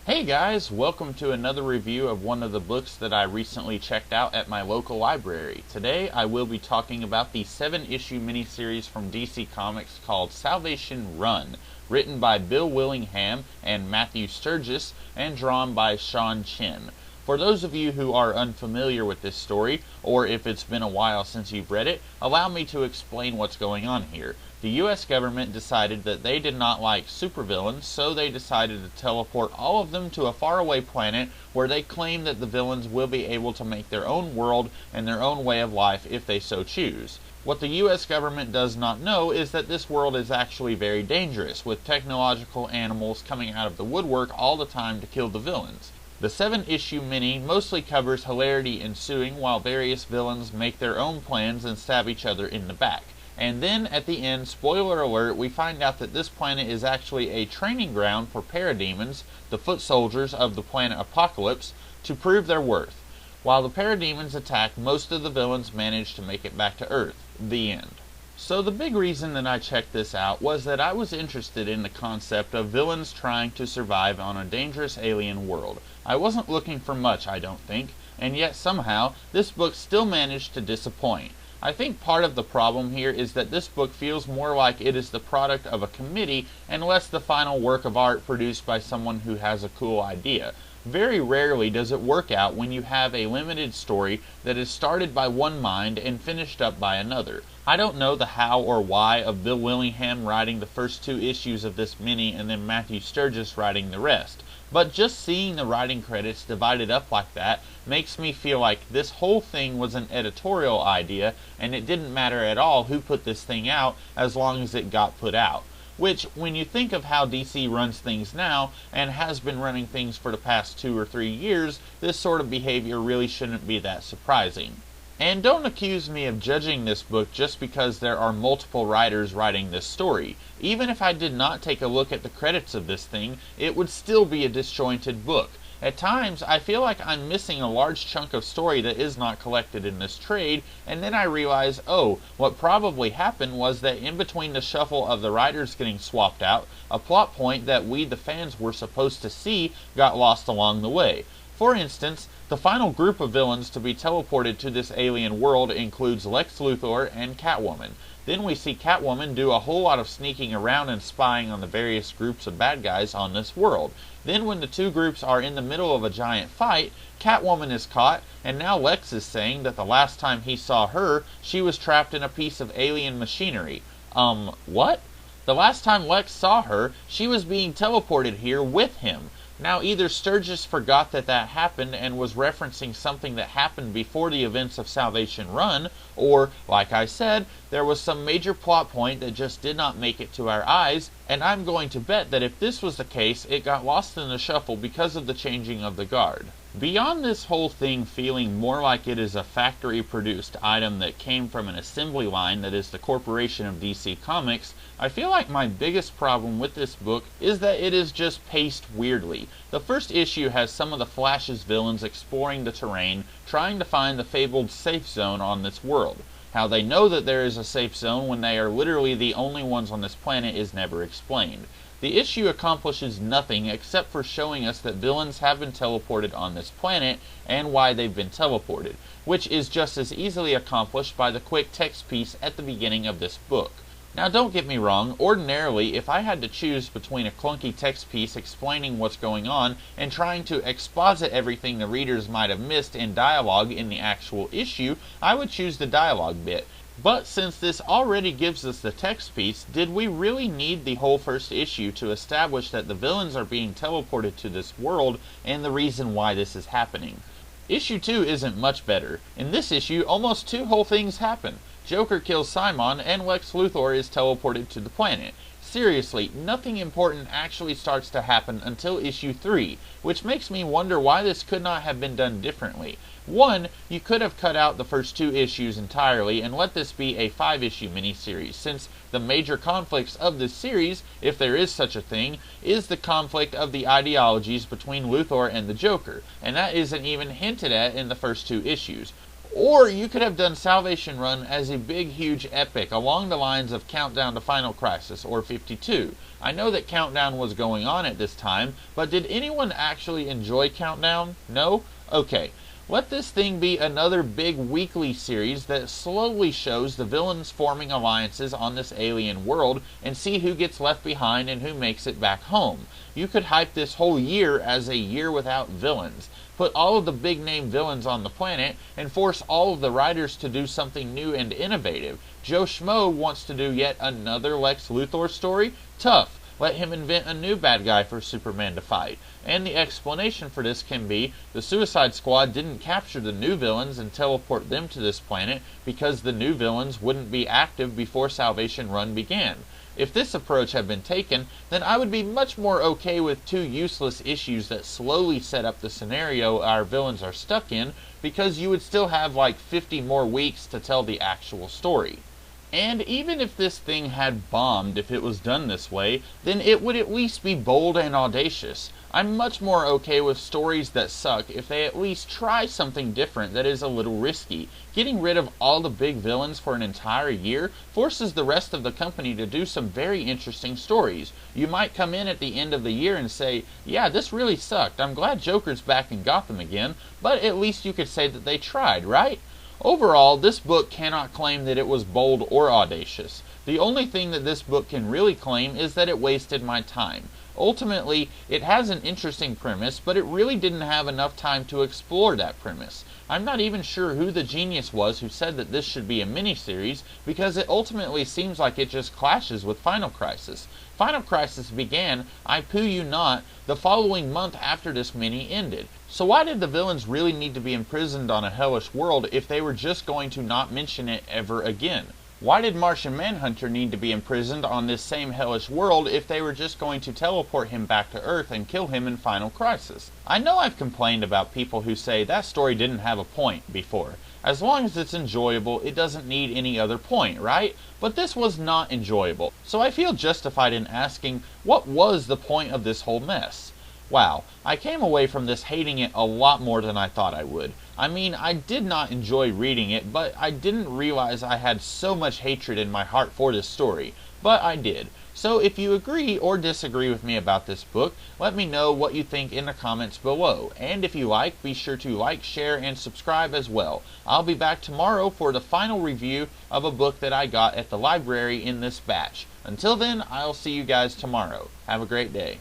Hey guys, welcome to another review of one of the books that I recently checked out at my local library. Today I will be talking about the 7-issue miniseries from DC Comics called Salvation Run, written by Bill Willingham and Matthew Sturges, and drawn by Sean Chen. For those of you who are unfamiliar with this story, or if it's been a while since you've read it, allow me to explain what's going on here. The US government decided that they did not like supervillains, so they decided to teleport all of them to a faraway planet where they claim that the villains will be able to make their own world and their own way of life if they so choose. What the US government does not know is that this world is actually very dangerous, with technological animals coming out of the woodwork all the time to kill the villains. The 7-issue mini mostly covers hilarity ensuing while various villains make their own plans and stab each other in the back. And then, at the end, spoiler alert, we find out that this planet is actually a training ground for parademons, the foot soldiers of the planet Apocalypse, to prove their worth. While the parademons attack, most of the villains manage to make it back to Earth. The end. So the big reason that I checked this out was that I was interested in the concept of villains trying to survive on a dangerous alien world. I wasn't looking for much, I don't think, and yet somehow this book still managed to disappoint. I think part of the problem here is that this book feels more like it is the product of a committee and less the final work of art produced by someone who has a cool idea. Very rarely does it work out when you have a limited story that is started by one mind and finished up by another. I don't know the how or why of Bill Willingham writing the first 2 issues of this mini and then Matthew Sturges writing the rest, but just seeing the writing credits divided up like that makes me feel like this whole thing was an editorial idea and it didn't matter at all who put this thing out as long as it got put out. Which, when you think of how DC runs things now, and has been running things for the past 2 or 3 years, this sort of behavior really shouldn't be that surprising. And don't accuse me of judging this book just because there are multiple writers writing this story. Even if I did not take a look at the credits of this thing, it would still be a disjointed book. At times, I feel like I'm missing a large chunk of story that is not collected in this trade, and then I realize, oh, what probably happened was that in between the shuffle of the writers getting swapped out, a plot point that we the fans were supposed to see got lost along the way. For instance, the final group of villains to be teleported to this alien world includes Lex Luthor and Catwoman. Then we see Catwoman do a whole lot of sneaking around and spying on the various groups of bad guys on this world. Then when the 2 groups are in the middle of a giant fight, Catwoman is caught, and now Lex is saying that the last time he saw her, she was trapped in a piece of alien machinery. What? The last time Lex saw her, she was being teleported here with him. Now either Sturges forgot that happened and was referencing something that happened before the events of Salvation Run, or, like I said, there was some major plot point that just did not make it to our eyes, and I'm going to bet that if this was the case, it got lost in the shuffle because of the changing of the guard. Beyond this whole thing feeling more like it is a factory-produced item that came from an assembly line that is the corporation of DC Comics, I feel like my biggest problem with this book is that it is just paced weirdly. The first issue has some of the Flash's villains exploring the terrain, trying to find the fabled safe zone on this world. How they know that there is a safe zone when they are literally the only ones on this planet is never explained. The issue accomplishes nothing except for showing us that villains have been teleported on this planet and why they've been teleported, which is just as easily accomplished by the quick text piece at the beginning of this book. Now don't get me wrong, ordinarily if I had to choose between a clunky text piece explaining what's going on and trying to exposit everything the readers might have missed in dialogue in the actual issue, I would choose the dialogue bit. But since this already gives us the text piece, did we really need the whole first issue to establish that the villains are being teleported to this world and the reason why this is happening? Issue 2 isn't much better. In this issue, almost 2 whole things happen. Joker kills Simon and Lex Luthor is teleported to the planet. Seriously, nothing important actually starts to happen until issue 3, which makes me wonder why this could not have been done differently. 1, you could have cut out the first 2 issues entirely and let this be a 5-issue miniseries, since the major conflicts of this series, if there is such a thing, is the conflict of the ideologies between Luthor and the Joker, and that isn't even hinted at in the first 2 issues. Or you could have done Salvation Run as a big, huge epic along the lines of Countdown to Final Crisis or 52. I know that Countdown was going on at this time, but did anyone actually enjoy Countdown? No? Okay. Let this thing be another big weekly series that slowly shows the villains forming alliances on this alien world and see who gets left behind and who makes it back home. You could hype this whole year as a year without villains. Put all of the big name villains on the planet and force all of the writers to do something new and innovative. Joe Schmo wants to do yet another Lex Luthor story? Tough. Let him invent a new bad guy for Superman to fight. And the explanation for this can be the Suicide Squad didn't capture the new villains and teleport them to this planet because the new villains wouldn't be active before Salvation Run began. If this approach had been taken, then I would be much more okay with two useless issues that slowly set up the scenario our villains are stuck in, because you would still have like 50 more weeks to tell the actual story. And even if this thing had bombed if it was done this way, then it would at least be bold and audacious. I'm much more okay with stories that suck if they at least try something different that is a little risky. Getting rid of all the big villains for an entire year forces the rest of the company to do some very interesting stories. You might come in at the end of the year and say, yeah, this really sucked. I'm glad Joker's back in Gotham again, but at least you could say that they tried, right? Overall, this book cannot claim that it was bold or audacious. The only thing that this book can really claim is that it wasted my time. Ultimately, it has an interesting premise, but it really didn't have enough time to explore that premise. I'm not even sure who the genius was who said that this should be a miniseries, because it ultimately seems like it just clashes with Final Crisis. Final Crisis began, I poo you not, the following month after this mini ended. So why did the villains really need to be imprisoned on a hellish world if they were just going to not mention it ever again? Why did Martian Manhunter need to be imprisoned on this same hellish world if they were just going to teleport him back to Earth and kill him in Final Crisis? I know I've complained about people who say that story didn't have a point before. As long as it's enjoyable, it doesn't need any other point, right? But this was not enjoyable, so I feel justified in asking, what was the point of this whole mess? Wow, I came away from this hating it a lot more than I thought I would. I mean, I did not enjoy reading it, but I didn't realize I had so much hatred in my heart for this story. But I did. So if you agree or disagree with me about this book, let me know what you think in the comments below. And if you like, be sure to like, share, and subscribe as well. I'll be back tomorrow for the final review of a book that I got at the library in this batch. Until then, I'll see you guys tomorrow. Have a great day.